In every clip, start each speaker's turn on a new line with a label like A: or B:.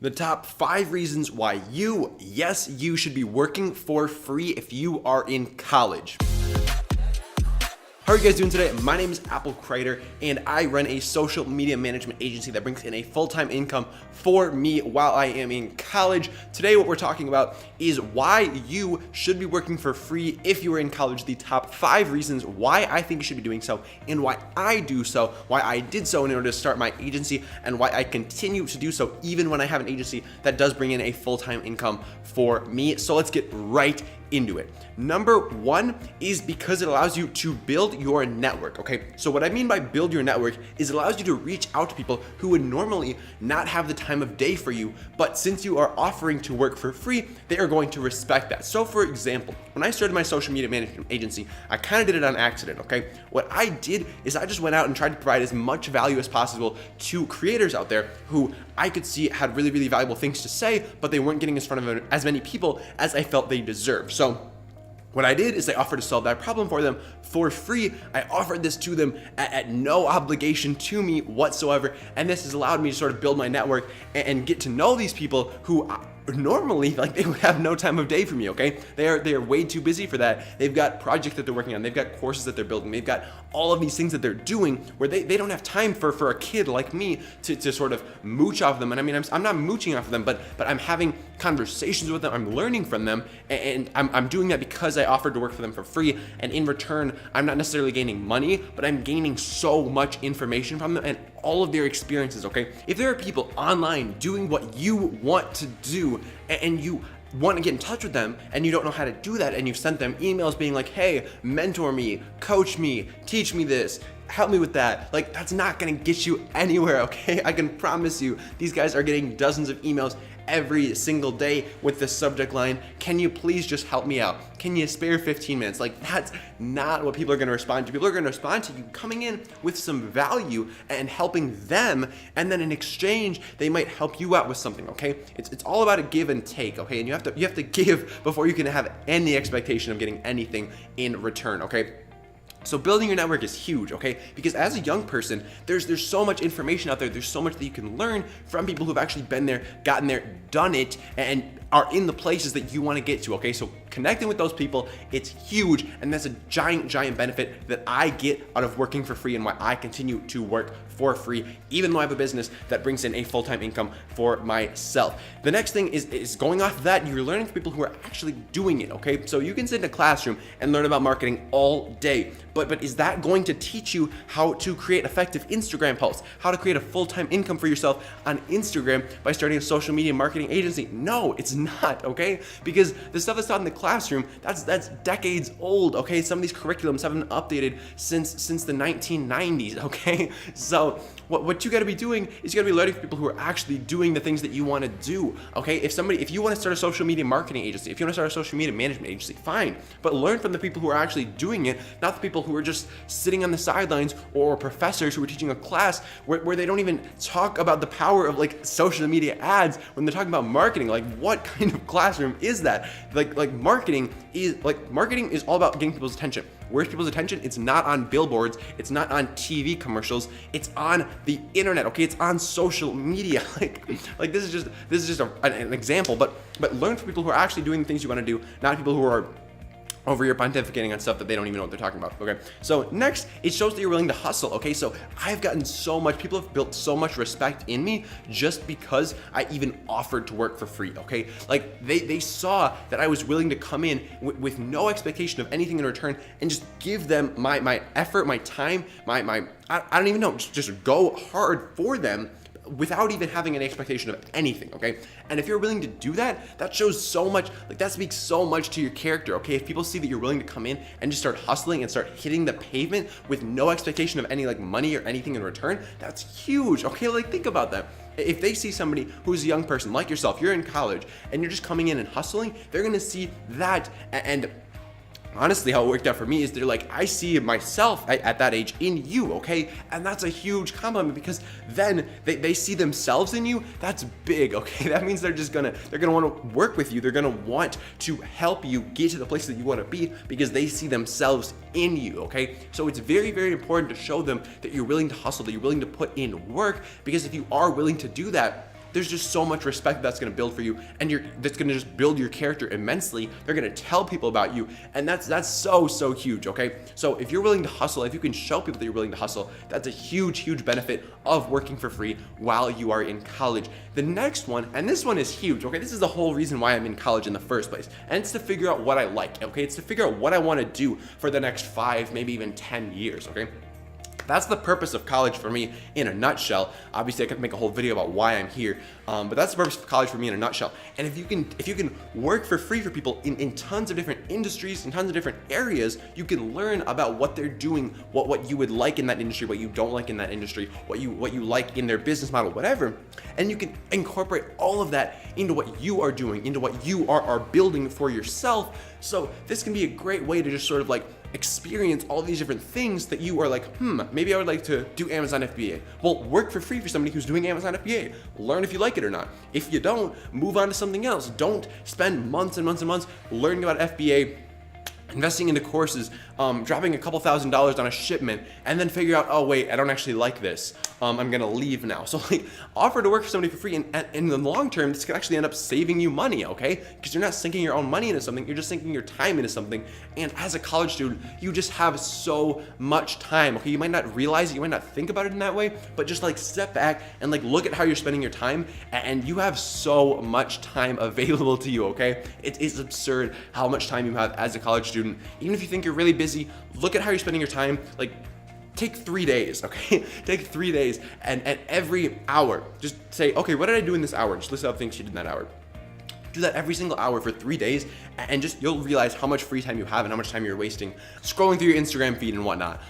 A: The top 5 reasons why yes, you should be working for free if you are in college. How are you guys doing today? My name is Crider, and I run a social media management agency that brings in a full-time income for me while I am in college. Today, what we're talking about is why you should be working for free if you are in college, the top 5 reasons why I think you should be doing so, and why I do so, why I did so in order to start my agency, and why I continue to do so even when I have an agency that does bring in a full-time income for me. So let's get right into it. Number 1 is because it allows you to build your network, okay? So what I mean by build your network is it allows you to reach out to people who would normally not have the time of day for you, but since you are offering to work for free, they are going to respect that. So for example, when I started my social media management agency, I kind of did it on accident, okay? What I did is I just went out and tried to provide as much value as possible to creators out there who I could see had really, really valuable things to say, but they weren't getting in front of as many people as I felt they deserved. So what I did is I offered to solve that problem for them for free. I offered this to them at no obligation to me whatsoever, and this has allowed me to sort of build my network and get to know these people who normally, like, they would have no time of day for me, okay? They are way too busy for that. They've got projects that they're working on. They've got courses that they're building. They've got all of these things that they're doing where they don't have time for a kid like me to sort of mooch off them. And I mean, I'm not mooching off of them, but I'm having conversations with them. I'm learning from them, and I'm doing that because I offered to work for them for free. And in return, I'm not necessarily gaining money, but I'm gaining so much information from them and all of their experiences, okay? If there are people online doing what you want to do and you want to get in touch with them and you don't know how to do that, and you've sent them emails being like, hey, mentor me, coach me, teach me this, help me with that, like, that's not gonna get you anywhere, okay? I can promise you, these guys are getting dozens of emails every single day with the subject line, can you please just help me out? Can you spare 15 minutes? Like, that's not what people are gonna respond to. People are gonna respond to you coming in with some value and helping them, and then in exchange, they might help you out with something, okay? It's all about a give and take, okay? And you have to give before you can have any expectation of getting anything in return, okay? So building your network is huge, okay? Because as a young person, there's so much information out there. There's so much that you can learn from people who've actually been there, gotten there, done it, and are in the places that you want to get to, okay? So connecting with those people, it's huge, and that's a giant benefit that I get out of working for free and why I continue to work for free, even though I have a business that brings in a full-time income for myself. The next thing is going off of that, you're learning from people who are actually doing it, okay? So you can sit in a classroom and learn about marketing all day, but is that going to teach you how to create effective Instagram posts, how to create a full-time income for yourself on Instagram by starting a social media marketing agency? No, it's not, okay? Because the stuff that's taught in the classroom, that's decades old, okay? Some of these curriculums haven't been updated since the 1990s, okay? So what you gotta be doing is you gotta be learning from people who are actually doing the things that you wanna do, okay? If you wanna start a social media marketing agency, if you wanna start a social media management agency, fine, but learn from the people who are actually doing it, not the people who are just sitting on the sidelines, or professors who are teaching a class where they don't even talk about the power of, like, social media ads when they're talking about marketing. Like, what kind of classroom is that? Like marketing is all about getting people's attention. Where's people's attention? It's not on billboards, it's not on TV commercials, it's on the internet, okay? It's on social media. Like this is just an example, but learn from people who are actually doing the things you want to do, not people who are over here pontificating on stuff that they don't even know what they're talking about, okay? So next, it shows that you're willing to hustle, okay? So I've gotten so much, people have built so much respect in me just because I even offered to work for free, okay? Like, they saw that I was willing to come in with no expectation of anything in return and just give them my effort, my time, I don't even know, just go hard for them without even having an expectation of anything, okay? And if you're willing to do that, that shows so much, like, that speaks so much to your character, okay? If people see that you're willing to come in and just start hustling and start hitting the pavement with no expectation of any, like, money or anything in return, that's huge, okay? Like, think about that. If they see somebody who's a young person like yourself, you're in college, and you're just coming in and hustling, they're gonna see that, and honestly, how it worked out for me is they're like, I see myself at that age in you, okay? And that's a huge compliment because then they see themselves in you. That's big, okay? That means they're gonna want to work with you. They're gonna want to help you get to the place that you want to be because they see themselves in you, okay? So it's very, very important to show them that you're willing to hustle, that you're willing to put in work, because if you are willing to do that, there's just so much respect that's going to build for you, and that's going to just build your character immensely. They're going to tell people about you, and that's so huge, okay? So if you're willing to hustle, if you can show people that you're willing to hustle, that's a huge benefit of working for free while you are in college. The next one, and this one is huge, okay? This is the whole reason why I'm in college in the first place, and it's to figure out what I like, okay? It's to figure out what I want to do for the next 5, maybe even 10 years, okay? That's the purpose of college for me in a nutshell. Obviously, I could make a whole video about why I'm here, but that's the purpose of college for me in a nutshell. And if you can work for free for people in tons of different industries, in tons of different areas, you can learn about what they're doing, what you would like in that industry, what you don't like in that industry, what you like in their business model, whatever. And you can incorporate all of that into what you are doing, into what you are building for yourself. So this can be a great way to just sort of like experience all these different things that you are like, maybe I would like to do Amazon FBA. Well, work for free for somebody who's doing Amazon FBA. Learn if you like it or not. If you don't, move on to something else. Don't spend months and months and months learning about FBA, investing into courses, dropping a couple $1,000s on a shipment, and then figure out, oh wait, I don't actually like this. I'm gonna leave now. So like, offer to work for somebody for free, and in the long term, this can actually end up saving you money, okay? Because you're not sinking your own money into something, you're just sinking your time into something. And as a college student, you just have so much time, okay? You might not realize it, you might not think about it in that way, but just like step back and like look at how you're spending your time, and you have so much time available to you, okay? It is absurd how much time you have as a college student. Even if you think you're really busy, look at how you're spending your time. Like, take 3 days, okay? Take 3 days, and at every hour, just say, okay, what did I do in this hour? Just list out things you did in that hour. Do that every single hour for 3 days, and just you'll realize how much free time you have and how much time you're wasting scrolling through your Instagram feed and whatnot.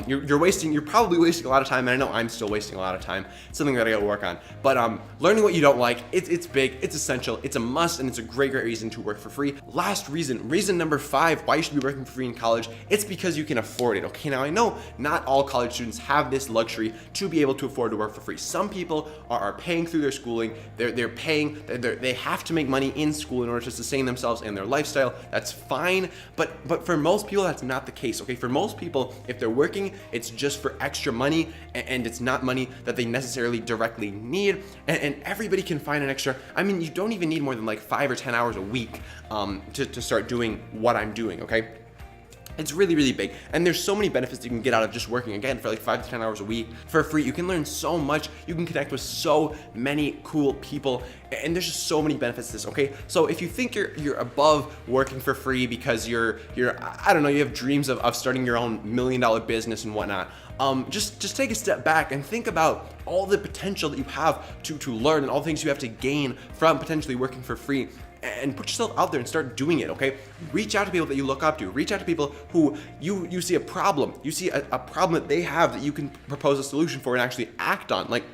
A: You're probably wasting a lot of time, and I know I'm still wasting a lot of time. It's something that I gotta work on. But learning what you don't like, it's big, it's essential, it's a must, and it's a great reason to work for free. Last reason number 5, why you should be working for free in college, it's because you can afford it. Okay, now I know not all college students have this luxury to be able to afford to work for free. Some people are paying through their schooling, they have to make money in school in order to sustain themselves and their lifestyle. That's fine, but for most people that's not the case, okay? For most people, if they're working, it's just for extra money, and it's not money that they necessarily directly need, and everybody can find an extra, I mean, you don't even need more than like 5 or 10 hours a week to start doing what I'm doing, okay? It's really big, and there's so many benefits that you can get out of just working, again, for like 5 to 10 hours a week for free. You can learn so much, you can connect with so many cool people, and there's just so many benefits to this, okay? So if you think you're above working for free because you're I don't know, you have dreams of starting your own $1 million business and whatnot, just take a step back and think about all the potential that you have to learn and all the things you have to gain from potentially working for free. And put yourself out there and start doing it, okay? Reach out to people that you look up to. Reach out to people who you see a problem. You see a problem that they have that you can propose a solution for and actually act on. Like,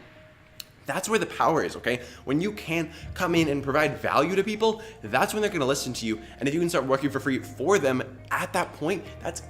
A: that's where the power is, okay? When you can come in and provide value to people, that's when they're gonna listen to you. And if you can start working for free for them at that point, that's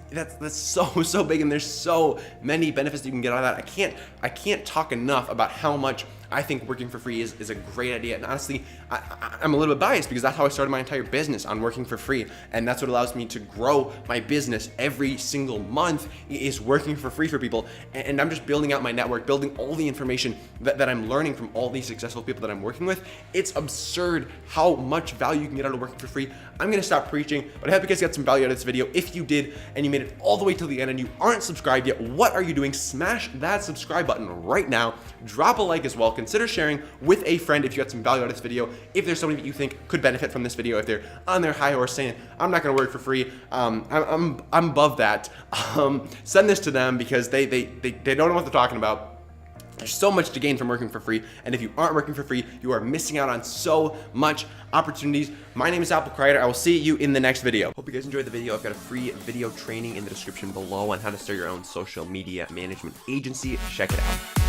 A: so big, and there's so many benefits that you can get out of that. I can't talk enough about how much I think working for free is a great idea. And honestly, I'm a little bit biased because that's how I started my entire business, on working for free. And that's what allows me to grow my business every single month, is working for free for people. And I'm just building out my network, building all the information that I'm learning from all these successful people that I'm working with. It's absurd how much value you can get out of working for free. I'm gonna stop preaching, but I hope you guys got some value out of this video. If you did, and you made it all the way till the end and you aren't subscribed yet, what are you doing? Smash that subscribe button right now. Drop a like as well. Consider sharing with a friend if you got some value out of this video. If there's somebody that you think could benefit from this video, if they're on their high horse saying, I'm not gonna work for free, I'm above that, send this to them, because they don't know what they're talking about. There's so much to gain from working for free, and if you aren't working for free, you are missing out on so much opportunities. My name is Crider. I will see you in the next video. Hope you guys enjoyed the video. I've got a free video training in the description below on how to start your own social media management agency. Check it out.